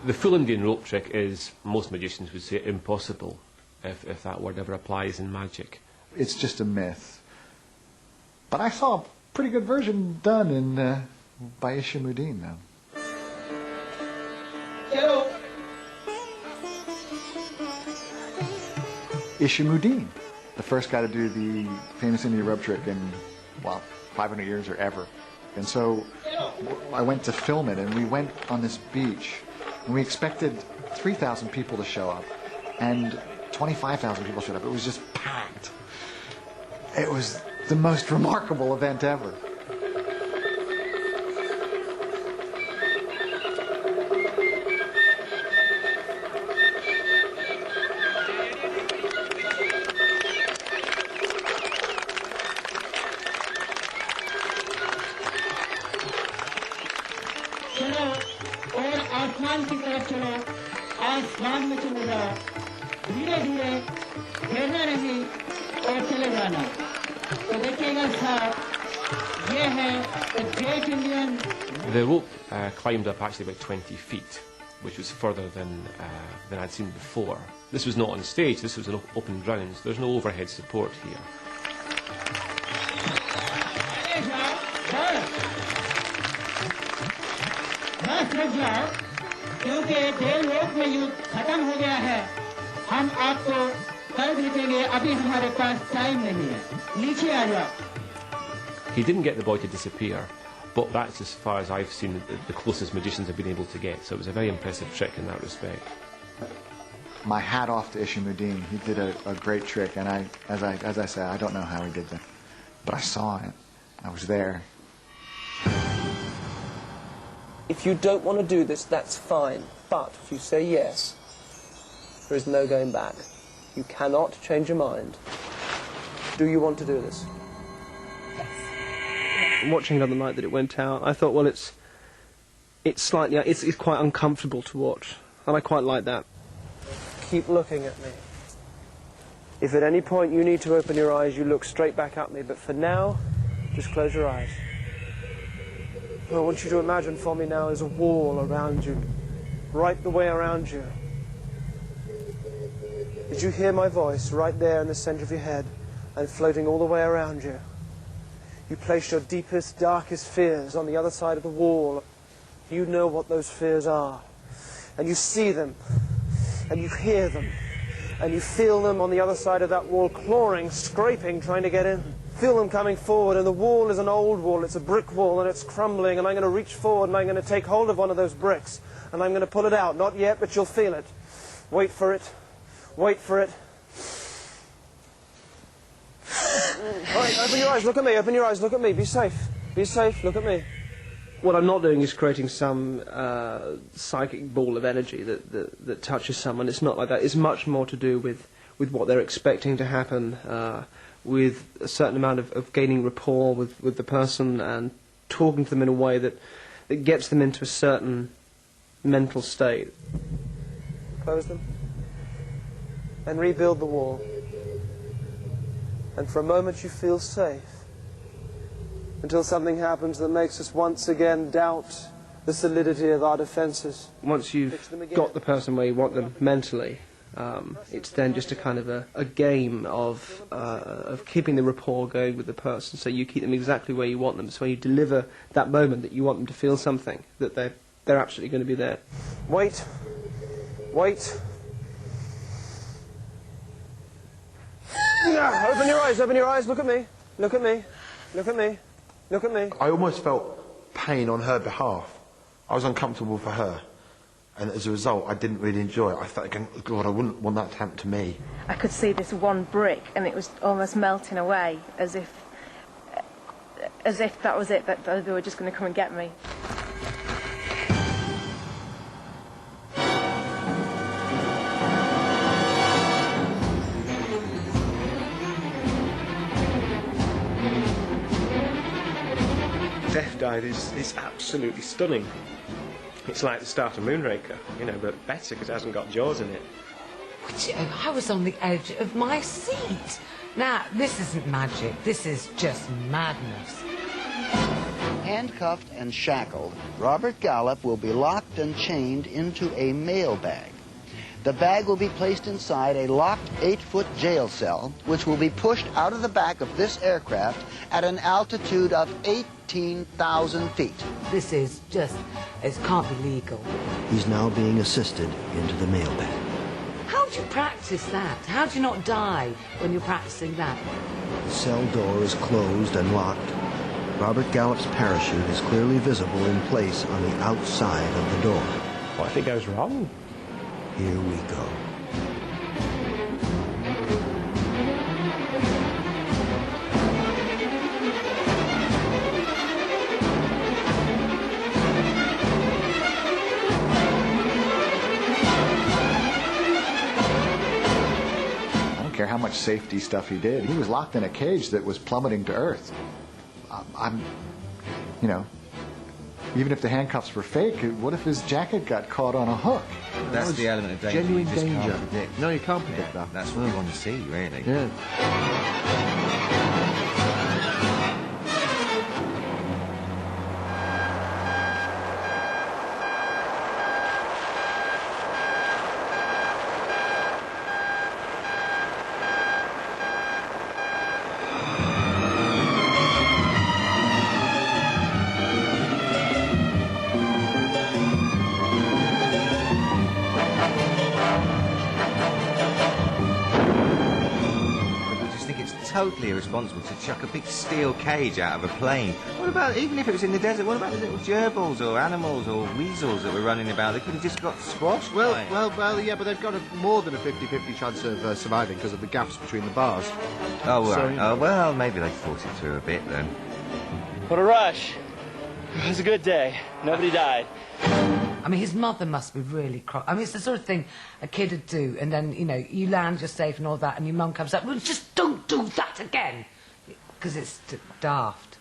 The full Indian rope trick is, most magicians would say, impossible, if that word ever applies in magic. It's just a myth. But I saw a pretty good version done by Ishamuddin, though. Hello. Ishamuddin, the first guy to do the famous Indian rope trick in, well, 500 years or ever. And so I went to film it, and we went on this beach, and we expected 3,000 people to show up, and 25,000 people showed up. It was just packed. It was the most remarkable event ever. चलो और आसमान की तरफ चलो आसमान में चले जाओ धीरे धीरे गिरना नहीं और चले जाना तो देखिएगा साहब ये है the Great Indian. The rope climbed up actually about 20 feet, which was further than I'd seen before. This was not on stage, this was an open grounds. There's no overhead support here. बस रुक जाओ क्योंकि देर लोक में युद्ध खत्म हो गया है हम आपको कल भेजेंगे अभी हमारे पास टाइम नहीं है नीचे आ जाओ. He didn't get the boy to disappear, but that's as far as I've seen the closest magicians have been able to get, so it was a very impressive trick in that respect. My hat off to Ishamuddin. He did a great trick, and as I say, I don't know how he did that, but I saw it. I was there. If you don't want to do this, that's fine. But if you say yes, there is no going back. You cannot change your mind. Do you want to do this? Yes. Watching it on the night that it went out, I thought, well, it's quite uncomfortable to watch, and I quite like that. Keep looking at me. If at any point you need to open your eyes, you look straight back at me. But for now, just close your eyes. I want you to imagine for me now there's a wall around you, right the way around you. Did you hear my voice right there in the center of your head and floating all the way around you? You place your deepest, darkest fears on the other side of the wall. You know what those fears are. And you see them, and you hear them, and you feel them on the other side of that wall, clawing, scraping, trying to get in. Feel them coming forward, and the wall is an old wall, it's a brick wall, and it's crumbling, and I'm going to reach forward, and I'm going to take hold of one of those bricks, and I'm going to pull it out. Not yet, but you'll feel it. Wait for it. Wait for it. All right, open your eyes, look at me, open your eyes, look at me, be safe. Be safe, look at me. What I'm not doing is creating some psychic ball of energy that touches someone. It's not like that. It's much more to do with what they're expecting to happen, with a certain amount of gaining rapport with the person and talking to them in a way that gets them into a certain mental state. Close them and rebuild the wall. And for a moment you feel safe until something happens that makes us once again doubt the solidity of our defences. Once you've got the person where you want them mentally, it's then just a kind of a game of keeping the rapport going with the person, so you keep them exactly where you want them, so when you deliver that moment that you want them to feel something, that they're absolutely going to be there. Wait. Wait. Open your eyes, look at me. Look at me. Look at me. Look at me. I almost felt pain on her behalf. I was uncomfortable for her. And as a result, I didn't really enjoy it. I thought, God, I wouldn't want that to happen to me. I could see this one brick, and it was almost melting away, as if that was it, that they were just going to come and get me. Death Dive is absolutely stunning. It's like the start of Moonraker, you know, but better because it hasn't got jaws in it. I was on the edge of my seat. Now, this isn't magic, this is just madness. Handcuffed and shackled, Robert Gallup will be locked and chained into a mail bag. The bag will be placed inside a locked 8-foot jail cell, which will be pushed out of the back of this aircraft at an altitude of 18,000 feet. This is just, it can't be legal. He's now being assisted into the mail bag. How do you practice that? How do you not die when you're practicing that? The cell door is closed and locked. Robert Gallup's parachute is clearly visible in place on the outside of the door. What if it goes wrong? Here we go. I don't care how much safety stuff he did. He was locked in a cage that was plummeting to earth. You know, even if the handcuffs were fake, what if his jacket got caught on a hook? That's the element of danger. Genuine you just danger. Can't predict. No, you can't predict that. That's what you want to see, really. Yeah. Totally irresponsible to chuck a big steel cage out of a plane. What about, even if it was in the desert, what about the little gerbils or animals or weasels that were running about? They could have just got squashed. Well, yeah, but they've got more than a 50-50 chance of surviving because of the gaps between the bars. Oh, right. So, Oh, well, maybe they thought it through a bit then. What a rush. It was a good day. Nobody died. I mean, his mother must be really cross. I mean, it's the sort of thing a kid would do, and then, you know, you land, you're safe and all that, and your mum comes up, well, just don't do that again, because it's daft.